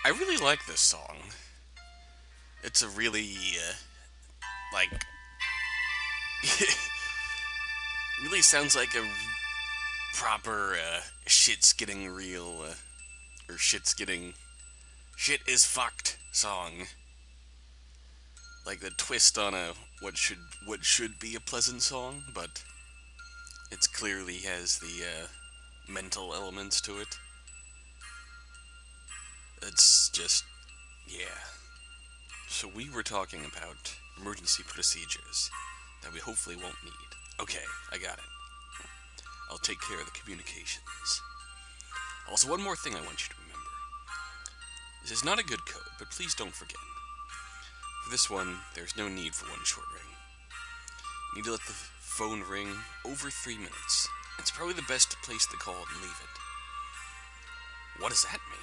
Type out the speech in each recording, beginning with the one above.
I really like this song. It's a really, like, really sounds like a proper, shit's getting real, or shit is fucked song. Like the twist on a what should be a pleasant song, but it's clearly has the, mental elements to it. It's just, yeah. So we were talking about emergency procedures that we hopefully won't need. Okay, I got it. I'll take care of the communications. Also, one more thing I want you to remember. This is not a good code, but please don't forget. For this one, there's no need for one short ring. You need to let the phone ring over 3 minutes. It's probably the best to place the call and leave it. What does that mean?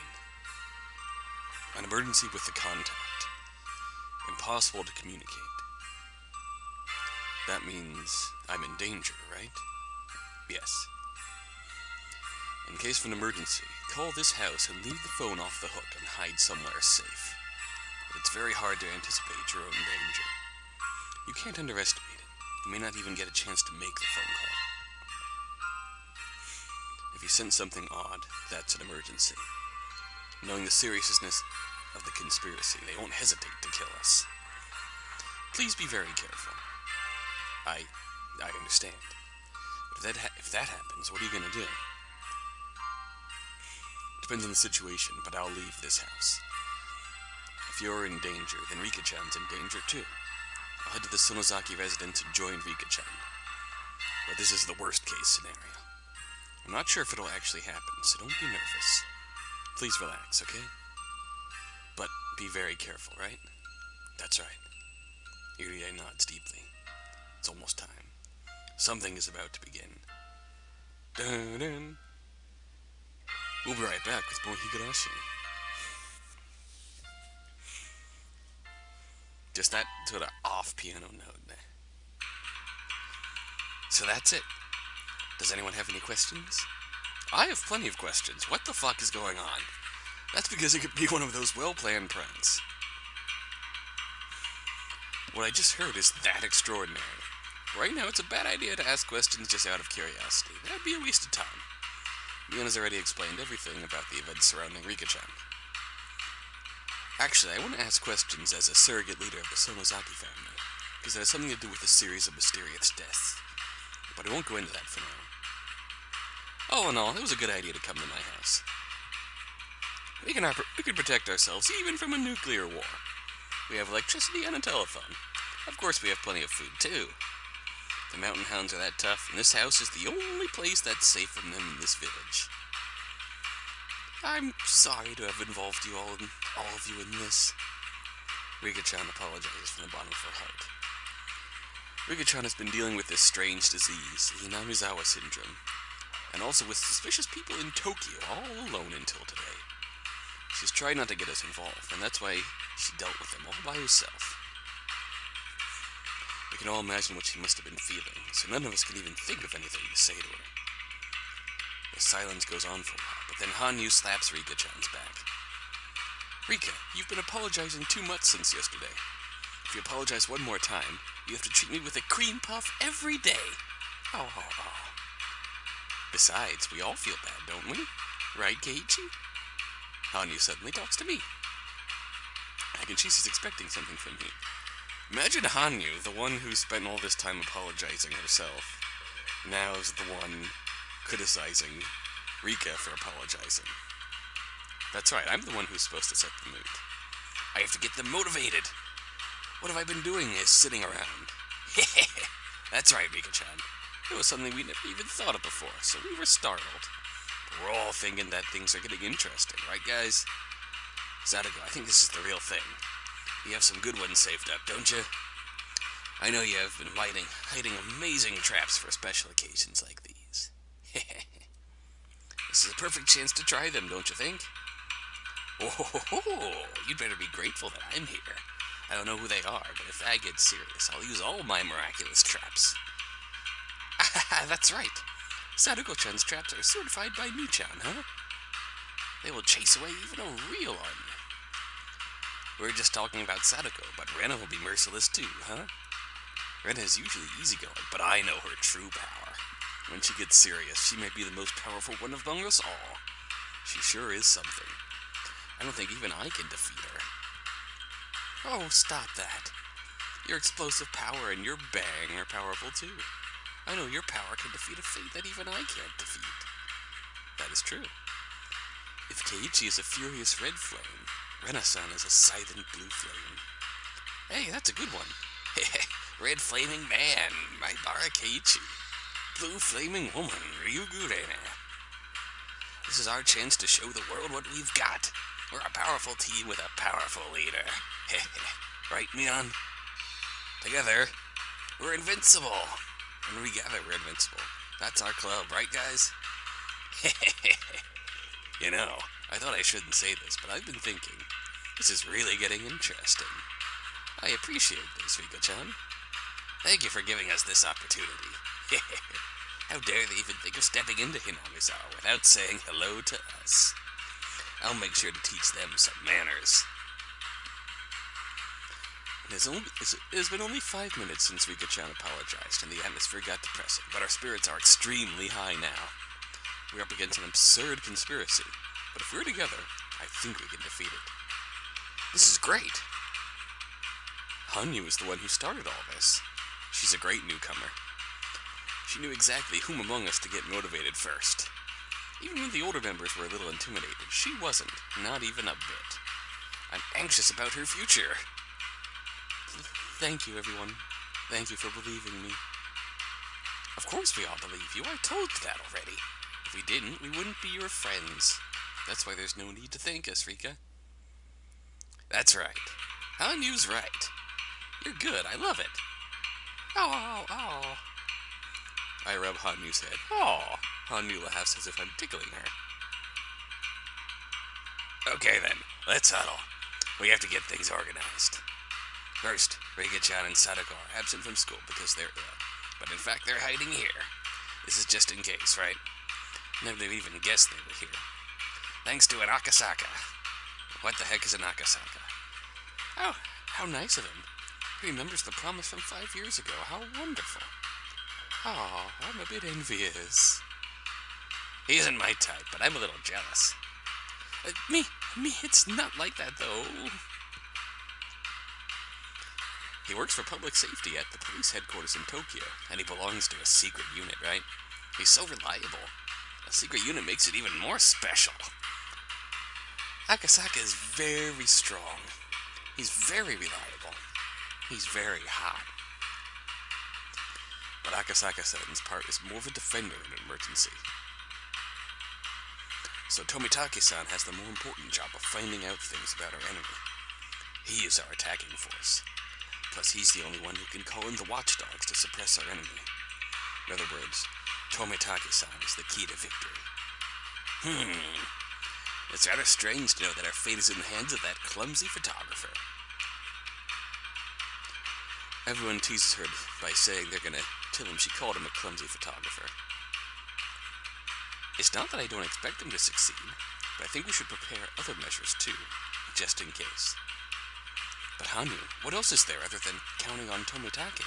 An emergency with the contact. Impossible to communicate. That means I'm in danger, right? Yes. In case of an emergency, call this house and leave the phone off the hook and hide somewhere safe. But it's very hard to anticipate your own danger. You can't underestimate it. You may not even get a chance to make the phone call. If you sense something odd, that's an emergency. Knowing the seriousness of the conspiracy, they won't hesitate to kill us. Please be very careful. I understand. But if that happens, what are you going to do? Depends on the situation, but I'll leave this house. If you're in danger, then Rika-chan's in danger too. I'll head to the Sonozaki residence and join Rika-chan. But this is the worst case scenario. I'm not sure if it'll actually happen, so don't be nervous. Please relax, okay? But be very careful, right? That's right. Irie nods deeply. It's almost time. Something is about to begin. Dun dun. We'll be right back with more Higurashi. Just that sort of off piano note there. So that's it. Does anyone have any questions? I have plenty of questions. What the fuck is going on? That's because it could be one of those well-planned pranks. What I just heard is that extraordinary. Right now, it's a bad idea to ask questions just out of curiosity. That'd be a waste of time. Mion has already explained everything about the events surrounding Rika-chan. Actually, I want to ask questions as a surrogate leader of the Sonozaki family, because it has something to do with a series of mysterious deaths. But I won't go into that for now. All in all, it was a good idea to come to my house. We can protect ourselves even from a nuclear war. We have electricity and a telephone. Of course, we have plenty of food, too. The mountain hounds are that tough, and this house is the only place that's safe from them in this village. I'm sorry to have involved all of you in this. Rika-chan apologizes from the bottom of her heart. Rika-chan has been dealing with this strange disease, the Inamizawa syndrome, and also with suspicious people in Tokyo all alone until today. She's tried not to get us involved, and that's why she dealt with them all by herself. We can all imagine what she must have been feeling, so none of us can even think of anything to say to her. The silence goes on for a while, but then Hanyu slaps Rika-chan's back. Rika, you've been apologizing too much since yesterday. If you apologize one more time, you have to treat me with a cream puff every day. Oh. Besides, we all feel bad, don't we? Right, Keiichi? Hanyu suddenly talks to me. I can see she's expecting something from me. Imagine Hanyu, the one who spent all this time apologizing herself, now is the one criticizing Rika for apologizing. That's right, I'm the one who's supposed to set the mood. I have to get them motivated. What have I been doing is sitting around. That's right, Rika-chan. It was something we never even thought of before, so we were startled. But we're all thinking that things are getting interesting, right guys? Sadako, I think this is the real thing. You have some good ones saved up, don't you? I know you have been hiding amazing traps for special occasions like these. This is a perfect chance to try them, don't you think? Oh, you'd better be grateful that I'm here. I don't know who they are, but if that gets serious, I'll use all my miraculous traps. That's right. Sadako-chan's traps are certified by Mii-chan, huh? They will chase away even a real army. We were just talking about Sadako, but Rena will be merciless too, huh? Rena is usually easygoing, but I know her true power. When she gets serious, she may be the most powerful one among us all. She sure is something. I don't think even I can defeat her. Oh, stop that. Your explosive power and your bang are powerful too. I know your power can defeat a fate that even I can't defeat. That is true. If Keiichi is a furious red flame, Rena-san is a scything blue flame. Hey, that's a good one. Red flaming man, Maibara Keiichi. Blue flaming woman, Ryugu Rena. This is our chance to show the world what we've got. We're a powerful team with a powerful leader. Right, Mion? Together, we're invincible. When we gather, we're invincible. That's our club, right, guys? You know, I thought I shouldn't say this, but I've been thinking. This is really getting interesting. I appreciate this, Rika-chan. Thank you for giving us this opportunity. How dare they even think of stepping into Hinamizawa without saying hello to us? I'll make sure to teach them some manners. It has been only 5 minutes since Rika-chan apologized, and the atmosphere got depressing, but our spirits are extremely high now. We're up against an absurd conspiracy, but if we're together, I think we can defeat it. This is great! Hanyu is the one who started all this. She's a great newcomer. She knew exactly whom among us to get motivated first. Even when the older members were a little intimidated, she wasn't, not even a bit. I'm anxious about her future. Thank you, everyone. Thank you for believing me. Of course we all believe you. I told you that already. If we didn't, we wouldn't be your friends. That's why there's no need to thank us, Rika. That's right. Hanyu's right. You're good. I love it. Oh. I rub Hanyu's head. Oh. Hanyu laughs as if I'm tickling her. Okay then, let's huddle. We have to get things organized. First, Rika-chan and Sadako are absent from school because they're ill. But in fact, they're hiding here. This is just in case, right? Nobody even guessed they were here. Thanks to an Akasaka. What the heck is an Akasaka? Oh, how nice of him. He remembers the promise from 5 years ago. How wonderful. Oh, I'm a bit envious. He isn't my type, but I'm a little jealous. Me, it's not like that, though. He works for public safety at the police headquarters in Tokyo, and he belongs to a secret unit, right? He's so reliable. A secret unit makes it even more special. Akasaka is very strong. He's very reliable. He's very hot. But Akasaka-san's part is more of a defender in an emergency. So Tomitake-san has the more important job of finding out things about our enemy. He is our attacking force. Plus, he's the only one who can call in the watchdogs to suppress our enemy. In other words, Tomitake-san is the key to victory. It's rather strange to know that our fate is in the hands of that clumsy photographer. Everyone teases her by saying they're gonna tell him she called him a clumsy photographer. It's not that I don't expect him to succeed, but I think we should prepare other measures too, just in case. But Hanyu, what else is there other than counting on Tomitake?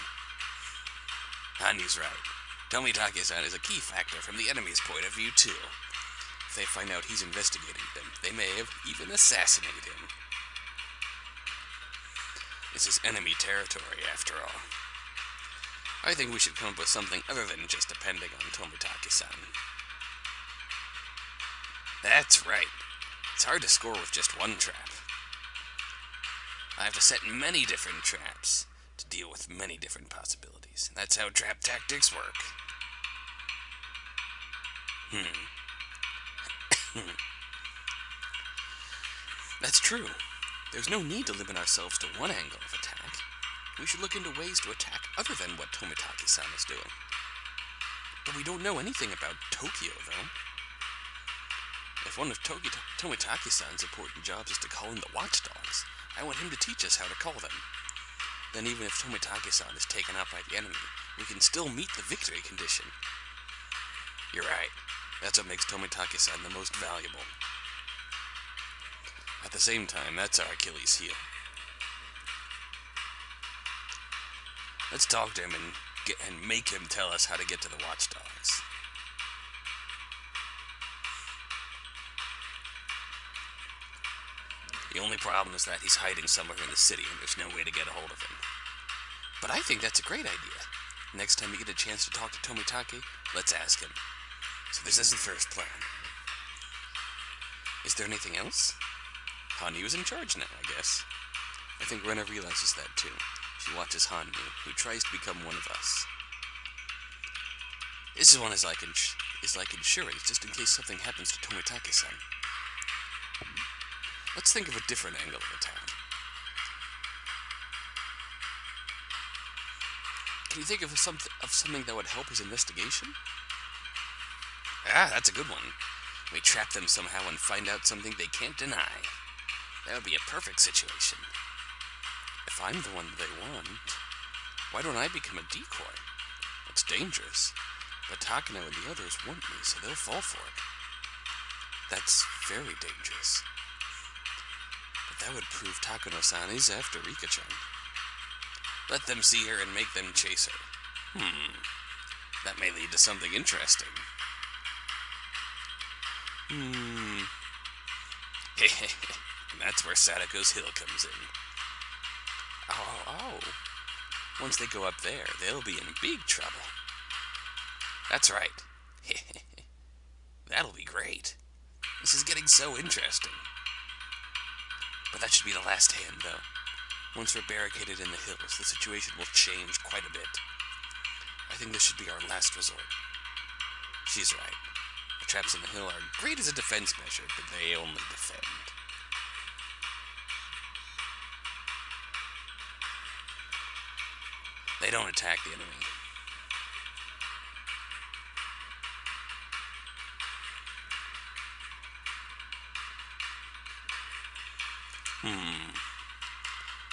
Hanyu's right. Tomitake-san is a key factor from the enemy's point of view too. If they find out he's investigating them, they may have even assassinated him. This is enemy territory, after all. I think we should come up with something other than just depending on Tomitake-san. That's right. It's hard to score with just one trap. I have to set many different traps to deal with many different possibilities. That's how trap tactics work. That's true. There's no need to limit ourselves to one angle of attack. We should look into ways to attack other than what Tomitake-san is doing. But we don't know anything about Tokyo, though. If one of Tomitake-san's important jobs is to call in the watchdogs, I want him to teach us how to call them. Then even if Tomitake-san is taken out by the enemy, we can still meet the victory condition. You're right. That's what makes Tomitake-san the most valuable. At the same time, that's our Achilles heel. Let's talk to him and make him tell us how to get to the watchdogs. The only problem is that he's hiding somewhere in the city and there's no way to get a hold of him. But I think that's a great idea. Next time we get a chance to talk to Tomitake, let's ask him. So this is the first plan. Is there anything else? Hanyu is in charge now, I guess. I think Rena realizes that too. She watches Hanyu, who tries to become one of us. This one is like insurance, just in case something happens to Tomitake-san. Let's think of a different angle of attack. Can you think of something that would help his investigation? Ah, that's a good one. We trap them somehow and find out something they can't deny. That would be a perfect situation. If I'm the one they want, why don't I become a decoy? It's dangerous, but Takano and the others want me, so they'll fall for it. That's very dangerous. But that would prove Takano-san is after Rika-chan. Let them see her and make them chase her. That may lead to something interesting. And that's where Sadako's Hill comes in. Oh. Once they go up there, they'll be in big trouble. That's right. That'll be great. This is getting so interesting. But that should be the last hand, though. Once we're barricaded in the hills, the situation will change quite a bit. I think this should be our last resort. She's right. The traps in the hill are great as a defense measure, but they only defend. They don't attack the enemy.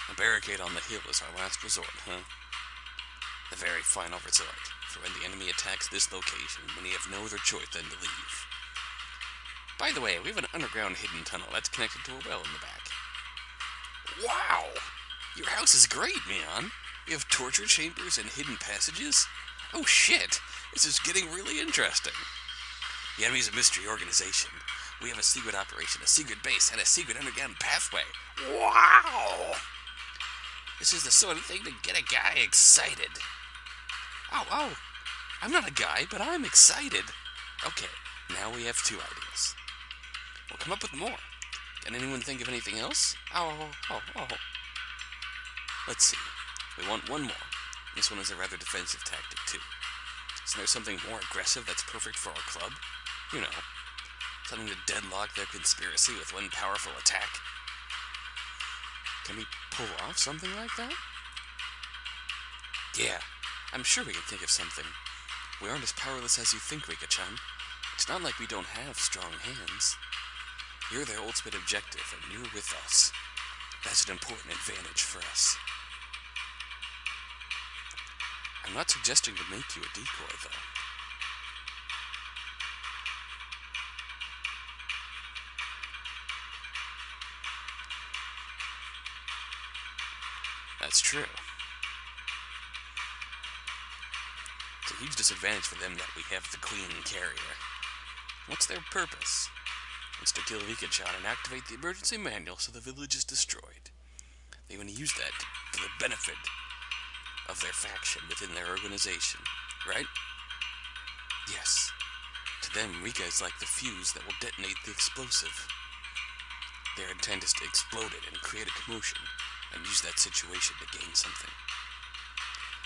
A barricade on the hill is our last resort, huh? The very final resort, for when the enemy attacks this location, when you have no other choice than to leave. By the way, we have an underground hidden tunnel that's connected to a well in the back. Wow! Your house is great, Mion. We have torture chambers and hidden passages. Oh shit! This is getting really interesting. The enemy's a mystery organization. We have a secret operation, a secret base, and a secret underground pathway. Wow! This is the sort of thing to get a guy excited. Oh, I'm not a guy, but I'm excited. Okay, now we have 2 ideas. We'll come up with more. Can anyone think of anything else? Oh. Let's see. We want one more. This one is a rather defensive tactic, too. Isn't there something more aggressive that's perfect for our club? You know, something to deadlock their conspiracy with one powerful attack. Can we pull off something like that? Yeah, I'm sure we can think of something. We aren't as powerless as you think, Rika-chan. It's not like we don't have strong hands. You're their ultimate objective, and you're with us. That's an important advantage for us. I'm not suggesting to make you a decoy, though. That's true. It's a huge disadvantage for them that we have the Queen Carrier. What's their purpose? It's to kill Rika-chan and activate the emergency manual so the village is destroyed. They want to use that for the benefit of their faction within their organization, right? Yes. To them, Rika is like the fuse that will detonate the explosive. Their intent is to explode it and create a commotion, and use that situation to gain something.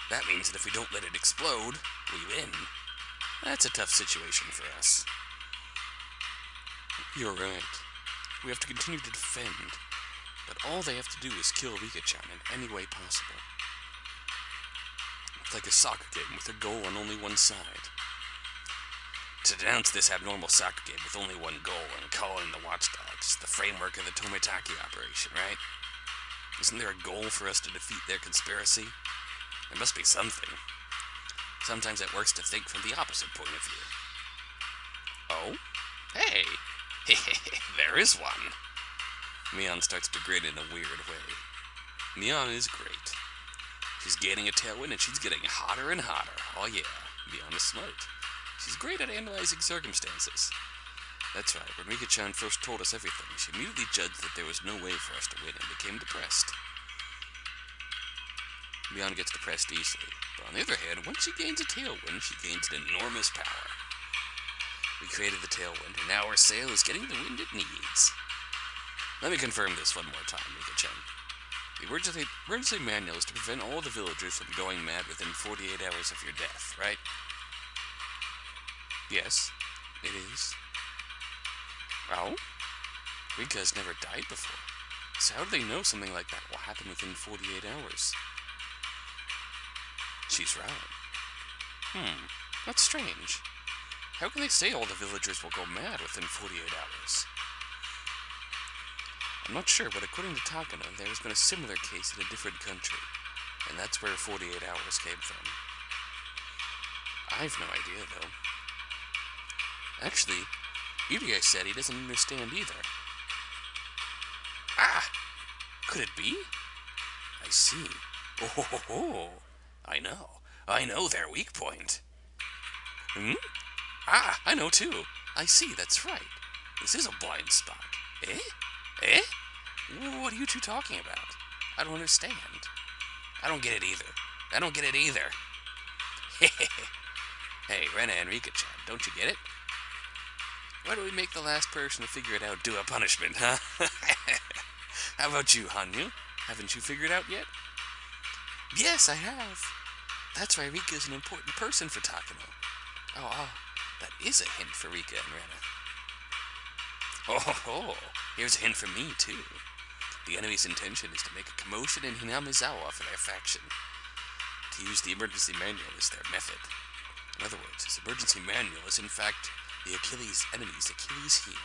That means that if we don't let it explode, we win. That's a tough situation for us. You're right. We have to continue to defend, but all they have to do is kill Rika-chan in any way possible. It's like a soccer game with a goal on only one side. To denounce this abnormal soccer game with only one goal and call in the watchdogs is the framework of the Tomitake operation, right? Isn't there a goal for us to defeat their conspiracy? There must be something. Sometimes it works to think from the opposite point of view. Oh? Hey! There is one! Mion starts to grin in a weird way. Mion is great. She's gaining a tailwind and she's getting hotter and hotter. Oh yeah, Mion is smart. She's great at analyzing circumstances. That's right, when Rika-chan first told us everything, she immediately judged that there was no way for us to win and became depressed. Mion gets depressed easily, but on the other hand, once she gains a tailwind, she gains an enormous power. We created the tailwind, and now our sail is getting the wind it needs. Let me confirm this one more time, Rika-chan. The emergency manual is to prevent all the villagers from going mad within 48 hours of your death, right? Yes, it is. Oh? Rika has never died before. So how do they know something like that will happen within 48 hours? She's right. That's strange. How can they say all the villagers will go mad within 48 hours? I'm not sure, but according to Takano, there has been a similar case in a different country, and that's where 48 hours came from. I've no idea, though. Actually, Irie said he doesn't understand either. Ah! Could it be? I see. Oh, I know their weak point. Ah, I know too. I see, that's right. This is a blind spot. Eh? Eh? What are you two talking about? I don't understand. I don't get it either. Hey, Rena and Rika-chan, don't you get it? Why don't we make the last person to figure it out do a punishment, huh? How about you, Hanyu? Haven't you figured out yet? Yes, I have. That's why Rika is an important person for Takano. Oh, that is a hint for Rika and Rena. Oh, here's a hint for me, too. The enemy's intention is to make a commotion in Hinamizawa for their faction. To use the emergency manual is their method. In other words, this emergency manual is in fact the enemy's Achilles heel.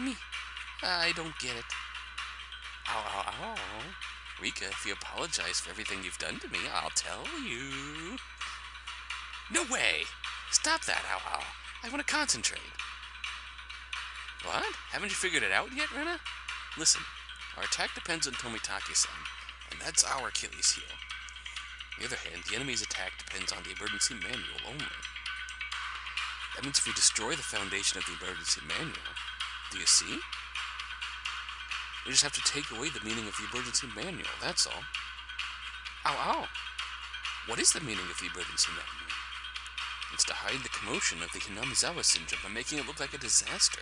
Me. I don't get it. Ow. Rika, if you apologize for everything you've done to me, I'll tell you. No way! Stop that, ow. I want to concentrate. What? Haven't you figured it out yet, Rena? Listen, our attack depends on Tomitake-san, and that's our Achilles heel. On the other hand, the enemy's attack depends on the emergency manual only. That means if we destroy the foundation of the emergency manual, do you see? We just have to take away the meaning of the emergency manual, that's all. Ow. What is the meaning of the emergency manual? It's to hide the commotion of the Hinamizawa syndrome by making it look like a disaster.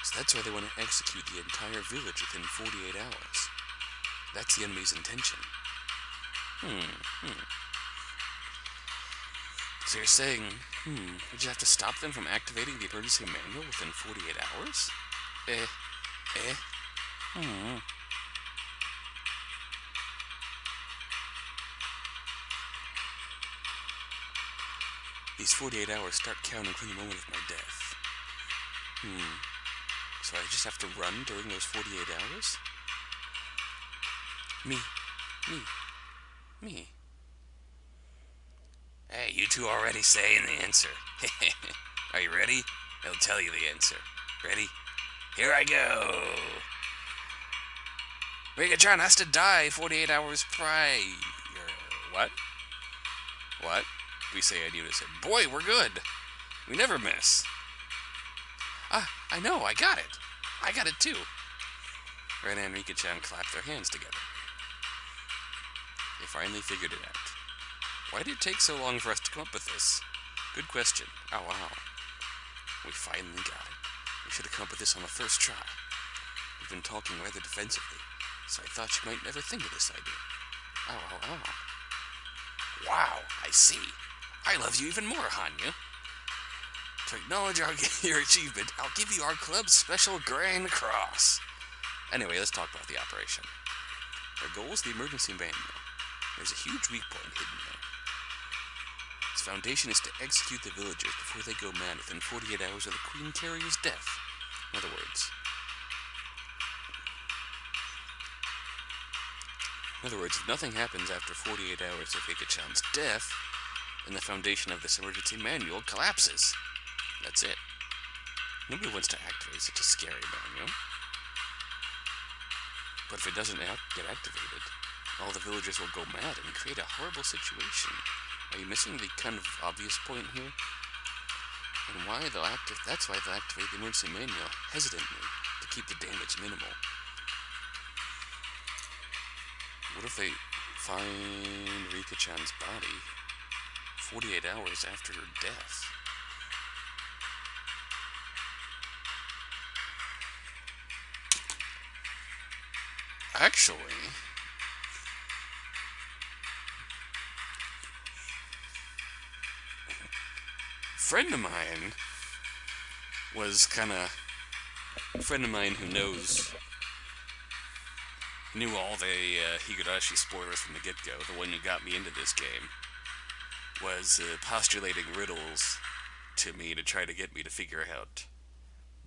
So that's why they want to execute the entire village within 48 hours. That's the enemy's intention. So you're saying, we just have to stop them from activating the emergency manual within 48 hours? These 48 hours start counting from the moment of my death. So I just have to run during those 48 hours? Me. Hey, you two already saying the answer. Are you ready? I'll tell you the answer. Ready? Here I go! Rika-chan has to die 48 hours prior. What? We say in unison. Boy, we're good! We never miss. I know, I got it. I got it too. Rena and Rika-chan clapped their hands together. They finally figured it out. Why did it take so long for us to come up with this? Good question. Ow. We finally got it. We should have come up with this on the first try. We've been talking rather defensively, so I thought you might never think of this idea. Ow. Wow, I see. I love you even more, Hanyu. To acknowledge your achievement, I'll give you our club's special Grand Cross. Anyway, let's talk about the operation. Our goal is the emergency manual. There's a huge weak point hidden there. Its foundation is to execute the villagers before they go mad within 48 hours of the Queen Carrier's death. In other words, if nothing happens after 48 hours of Rika-chan's death, then the foundation of this emergency manual collapses. That's it. Nobody wants to activate such a scary manual. But if it doesn't get activated, all the villagers will go mad and create a horrible situation. Are you missing the kind of obvious point here? And that's why they'll activate the emergency manual hesitantly to keep the damage minimal. What if they find Rika-chan's body 48 hours after her death? Actually, a friend of mine who knew all the Higurashi spoilers from the get-go, the one who got me into this game, was postulating riddles to me to try to get me to figure out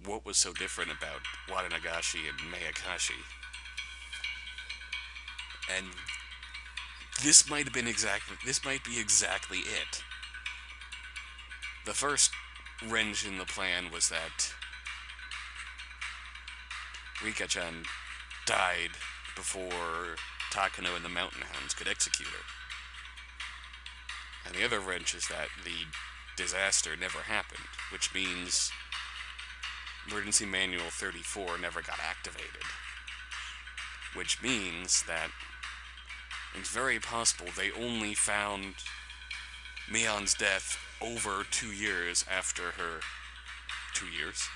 what was so different about Watanagashi and Mayakashi. And this might be exactly it. The first wrench in the plan was that Rika-chan died before Takano and the Mountain Hounds could execute her. And the other wrench is that the disaster never happened, which means Emergency Manual 34 never got activated. Which means that it's very possible they only found Mion's death over 2 years after her... 2 years?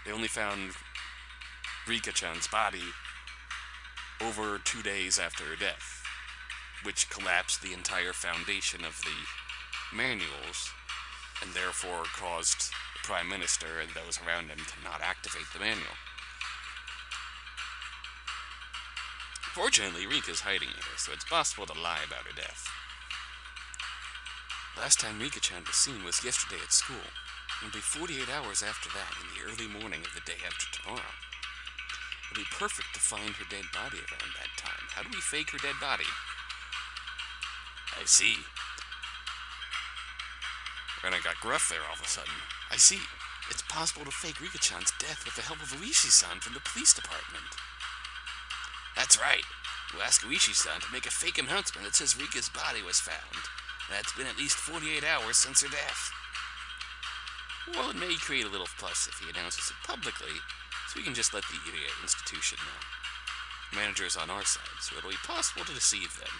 They only found Rika-chan's body over 2 days after her death, which collapsed the entire foundation of the manuals, and therefore caused the Prime Minister and those around him to not activate the manual. Fortunately, Rika's hiding here, so it's possible to lie about her death. Last time Rika-chan was seen was yesterday at school. It'll be 48 hours after that, in the early morning of the day after tomorrow. It'll be perfect to find her dead body around that time. How do we fake her dead body? I see. And I got gruff there all of a sudden. I see. It's possible to fake Rika-chan's death with the help of Uishi-san from the police department. That's right. We'll ask Uishi-san to make a fake announcement that says Rika's body was found. That's been at least 48 hours since her death. Well, it may create a little fuss if he announces it publicly, so we can just let the institution know. The manager is on our side, so it'll be possible to deceive them.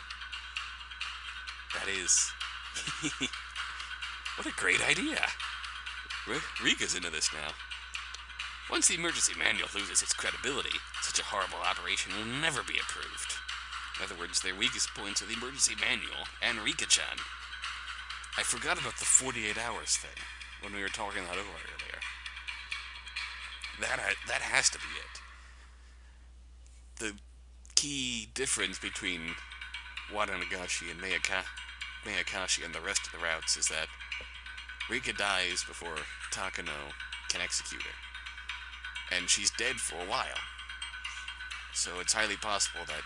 That is... What a great idea! Rika's into this now. Once the emergency manual loses its credibility, such a horrible operation will never be approved. In other words, their weakest points are the emergency manual and Rika-chan. I forgot about the 48 hours thing when we were talking that over earlier. That has to be it. The key difference between Watanagashi and Mayakashi and the rest of the routes is that Rika dies before Takano can execute her. And she's dead for a while. So it's highly possible that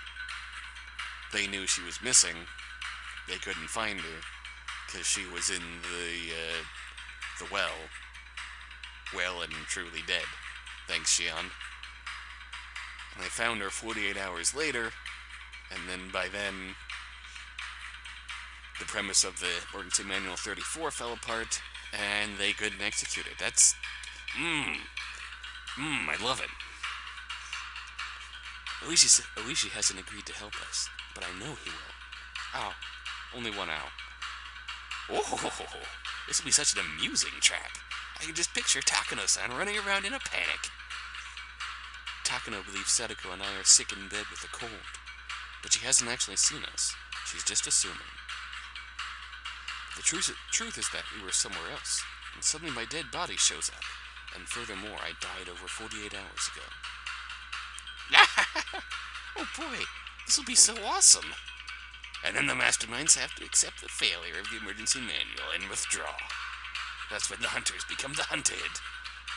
they knew she was missing. They couldn't find her because she was in the well and truly dead. Thanks, Shion. And they found her 48 hours later, and then by then the premise of the Emergency Manual 34 fell apart, and they couldn't execute it. That's... I love it. Oishi hasn't agreed to help us, but I know he will. Ow. Only one ow. Oh, this will be such an amusing track. I can just picture Takano-san running around in a panic. Takano believes Sadako and I are sick in bed with a cold, but she hasn't actually seen us. She's just assuming. The truth is that we were somewhere else, and suddenly my dead body shows up. And furthermore, I died over 48 hours ago. Oh boy, this will be so awesome. And then the masterminds have to accept the failure of the emergency manual and withdraw. That's when the hunters become the hunted.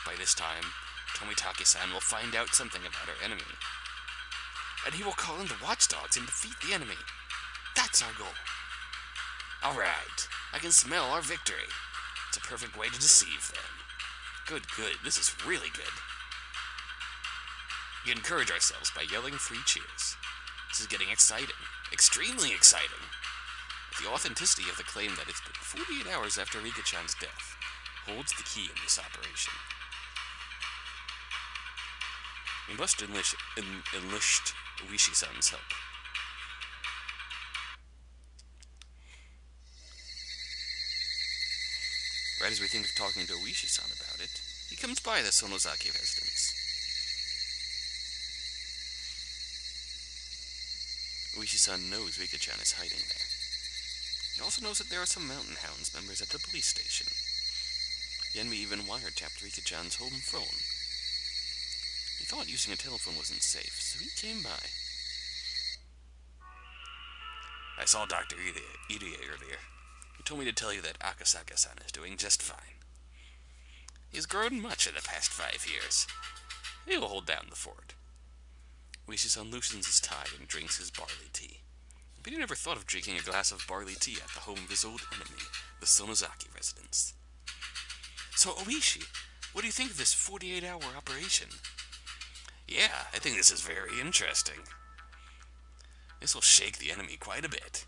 By this time, Tomitake-san will find out something about our enemy. And he will call in the watchdogs and defeat the enemy. That's our goal. Alright, I can smell our victory. It's a perfect way to deceive them. Good, good. This is really good. We encourage ourselves by yelling 3 cheers. This is getting exciting. Extremely exciting. The authenticity of the claim that it's been 48 hours after Rika-chan's death holds the key in this operation. We must enlist Uishi-san's help. Right as we think of talking to Uishi-san about it, he comes by the Sonozaki residence. Uishi-san knows Rika-chan is hiding there. He also knows that there are some Mountain Hounds members at the police station. The enemy even wiretapped Rika-chan's home phone. He thought using a telephone wasn't safe, so he came by. I saw Dr. Irie earlier. He told me to tell you that Akasaka-san is doing just fine. He's grown much in the past 5 years. He will hold down the fort. Uishi-san loosens his tie and drinks his barley tea. But he never thought of drinking a glass of barley tea at the home of his old enemy, the Sonozaki residence. So, Uishi, what do you think of this 48-hour operation? Yeah, I think this is very interesting. This will shake the enemy quite a bit.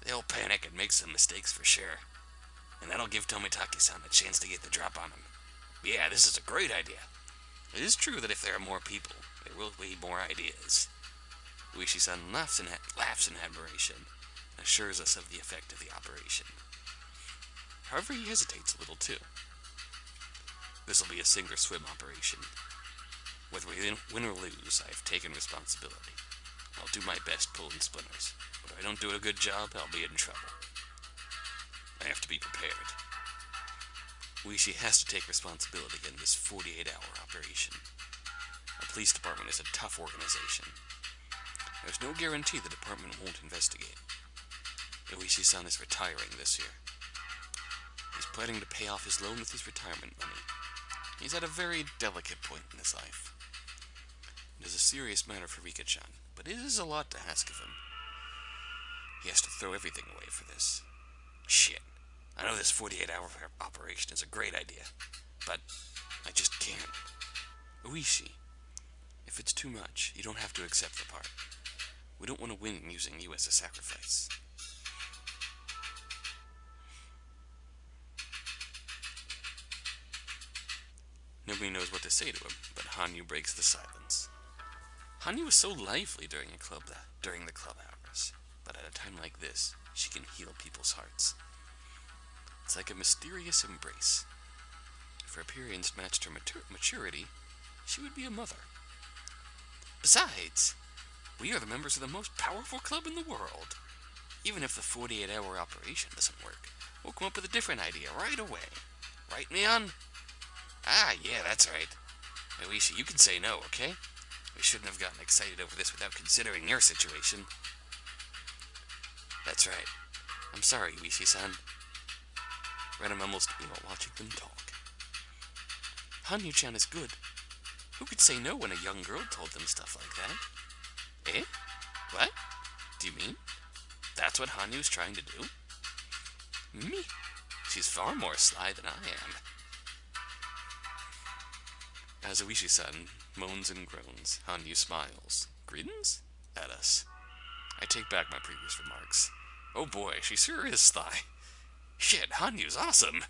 They'll panic and make some mistakes for sure. And that'll give Tomitaki-san a chance to get the drop on him. Yeah, this is a great idea. It is true that if there are more people, there will be more ideas. Uishi-san laughs in admiration and assures us of the effect of the operation. However, he hesitates a little too. This will be a sink or swim operation. Whether we win or lose, I have taken responsibility. I'll do my best pulling splinters, but if I don't do a good job, I'll be in trouble. I have to be prepared. Uishi has to take responsibility in this 48-hour operation. Our police department is a tough organization. There's no guarantee the department won't investigate. Uishi-san is retiring this year. He's planning to pay off his loan with his retirement money. He's at a very delicate point in his life. It is a serious matter for Rika-chan, but it is a lot to ask of him. He has to throw everything away for this. Shit. I know this 48-hour operation is a great idea, but I just can't. Uishi, if it's too much, you don't have to accept the part. We don't want to win using you as a sacrifice. Nobody knows what to say to him, but Hanyu breaks the silence. Hanyu was so lively during the club hours, but at a time like this, she can heal people's hearts. It's like a mysterious embrace. If her appearance matched her maturity, she would be a mother. Besides, we are the members of the most powerful club in the world. Even if the 48-hour operation doesn't work, we'll come up with a different idea right away. Right, Mion? Ah, yeah, that's right. Uishi, you can say no, okay? We shouldn't have gotten excited over this without considering your situation. That's right. I'm sorry, Uishi-san. Ran mumbles to me while watching them talk. Hanyu-chan is good. Who could say no when a young girl told them stuff like that? Eh? What? Do you mean? That's what Hanyu's trying to do? Me? She's far more sly than I am. As Uishi-san moans and groans, Hanyu smiles, grins at us. I take back my previous remarks. Oh boy, she sure is sly. Shit, Hanyu's awesome.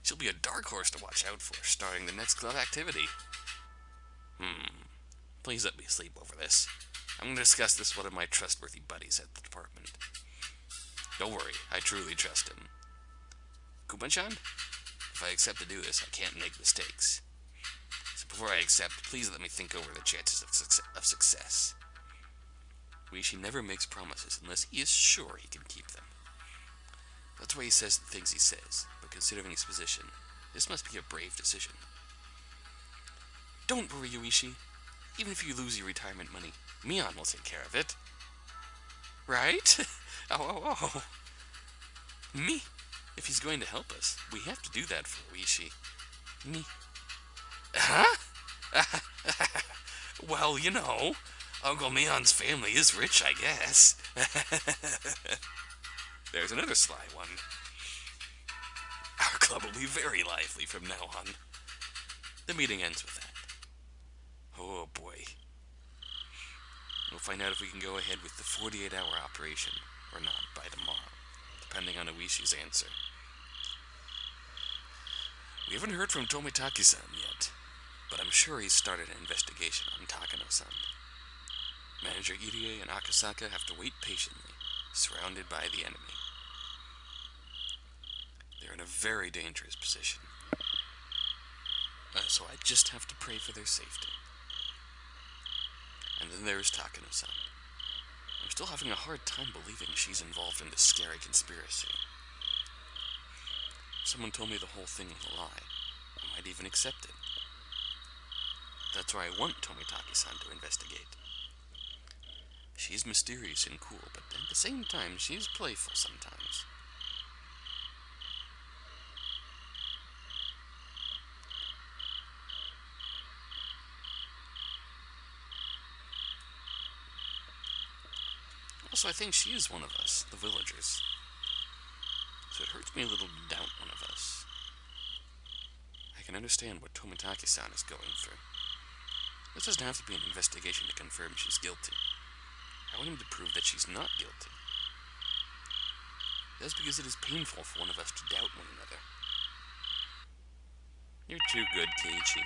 She'll be a dark horse to watch out for, starting the next club activity. Please let me sleep over this. I'm going to discuss this with one of my trustworthy buddies at the department. Don't worry, I truly trust him. Kuma-chan? If I accept to do this, I can't make mistakes. So before I accept, please let me think over the chances of success. Uishi never makes promises unless he is sure he can keep them. That's why he says the things he says, but considering his position, this must be a brave decision. Don't worry, Uishi. Even if you lose your retirement money, Mion will take care of it. Right? Oh. Me? If he's going to help us, we have to do that for Uishi. Me? Huh? Well, you know, Uncle Mion's family is rich, I guess. There's another sly one. Our club probably very lively from now on. The meeting ends with that. Oh boy. We'll find out if we can go ahead with the 48-hour operation or not by tomorrow, depending on Oishi's answer. We haven't heard from Tomitaki-san yet, but I'm sure he's started an investigation on Takano-san. Manager Irie and Akasaka have to wait patiently, surrounded by the enemy. They're in a very dangerous position, so I just have to pray for their safety. And then there's Takano-san. I'm still having a hard time believing she's involved in this scary conspiracy. If someone told me the whole thing was a lie, I might even accept it. That's why I want Tomitaki-san to investigate. She's mysterious and cool, but at the same time, she's playful sometimes. Also, I think she is one of us, the villagers. So it hurts me a little to doubt one of us. I can understand what Tomitaki-san is going through. This doesn't have to be an investigation to confirm she's guilty. I want him to prove that she's not guilty. That's because it is painful for one of us to doubt one another. You're too good, Keiichi.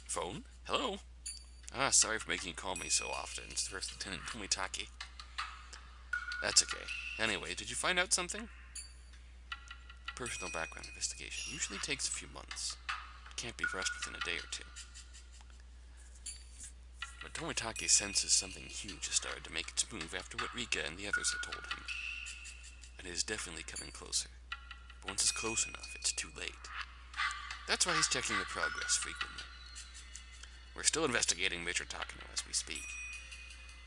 Phone? Hello? Sorry for making you call me so often. It's First Lieutenant Tomitaki. That's okay. Anyway, did you find out something? Personal background investigation usually takes a few months. It can't be rushed within a day or two. But Tomitaki senses something huge has started to make its move after what Rika and the others had told him. And it is definitely coming closer. But once it's close enough, it's too late. That's why he's checking the progress frequently. We're still investigating Major Takano as we speak.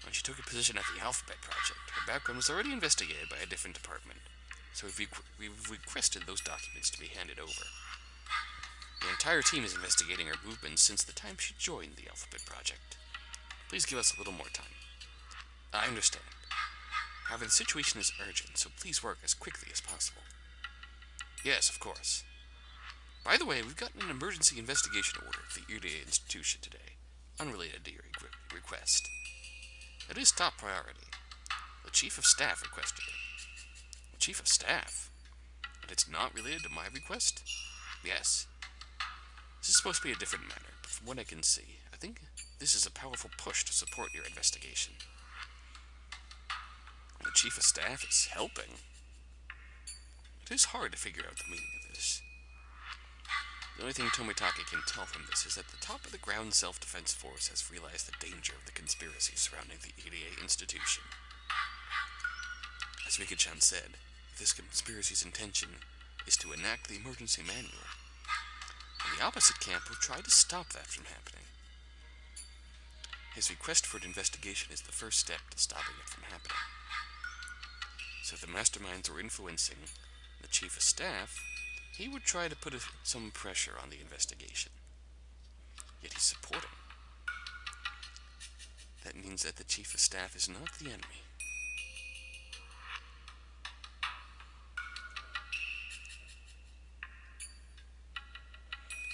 When she took a position at the Alphabet Project, her background was already investigated by a different department, so we've requested those documents to be handed over. The entire team is investigating her movements since the time she joined the Alphabet Project. Please give us a little more time. I understand. However, the situation is urgent, so please work as quickly as possible. Yes, of course. By the way, we've gotten an emergency investigation order at the Irie Institution today, unrelated to your request. It is top priority. The Chief of Staff requested it. The Chief of Staff? But it's not related to my request? Yes. This is supposed to be a different matter, but from what I can see, I think this is a powerful push to support your investigation. The Chief of Staff is helping. It is hard to figure out the meaning of this. The only thing Tomitaki can tell from this is that the top of the ground self-defense force has realized the danger of the conspiracy surrounding the Irie Institution. As Rika-chan said, this conspiracy's intention is to enact the emergency manual, and the opposite camp will try to stop that from happening. His request for an investigation is the first step to stopping it from happening. So if the masterminds are influencing the Chief of Staff, he would try to put some pressure on the investigation. Yet he's supporting. That means that the Chief of Staff is not the enemy.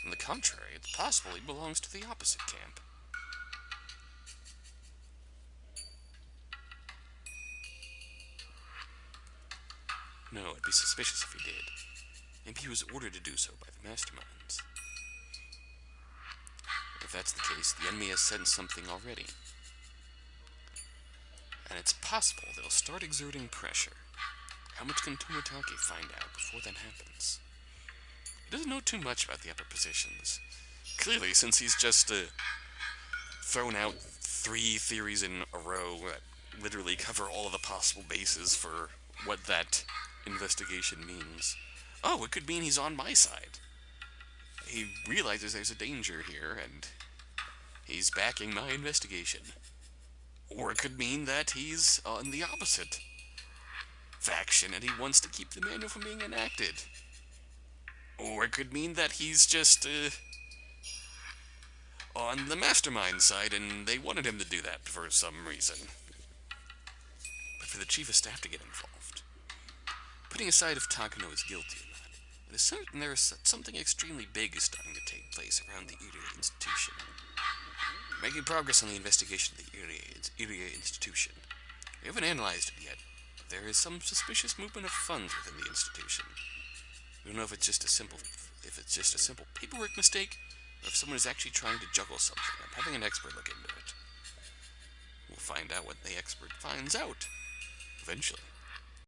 On the contrary, it's possible he belongs to the opposite camp. No, it'd be suspicious if he did. Maybe he was ordered to do so by the masterminds. If that's the case, the enemy has sensed something already. And it's possible they'll start exerting pressure. How much can Tomitaki find out before that happens? He doesn't know too much about the upper positions. Clearly, since he's just thrown out 3 theories in a row that literally cover all of the possible bases for what that investigation means. Oh, it could mean he's on my side. He realizes there's a danger here, and he's backing my investigation. Or it could mean that he's on the opposite faction, and he wants to keep the manual from being enacted. Or it could mean that he's just, on the mastermind side, and they wanted him to do that for some reason. But for the Chief of Staff to get involved, putting aside if Takano is guilty or not, It is certain there is something extremely big is starting to take place around the Irie institution. We're making progress on the investigation of the Irie institution. We haven't analyzed it yet, but there is some suspicious movement of funds within the institution. We don't know if it's just a simple paperwork mistake, or if someone is actually trying to juggle something. I'm having an expert look into it. We'll find out what the expert finds out. Eventually.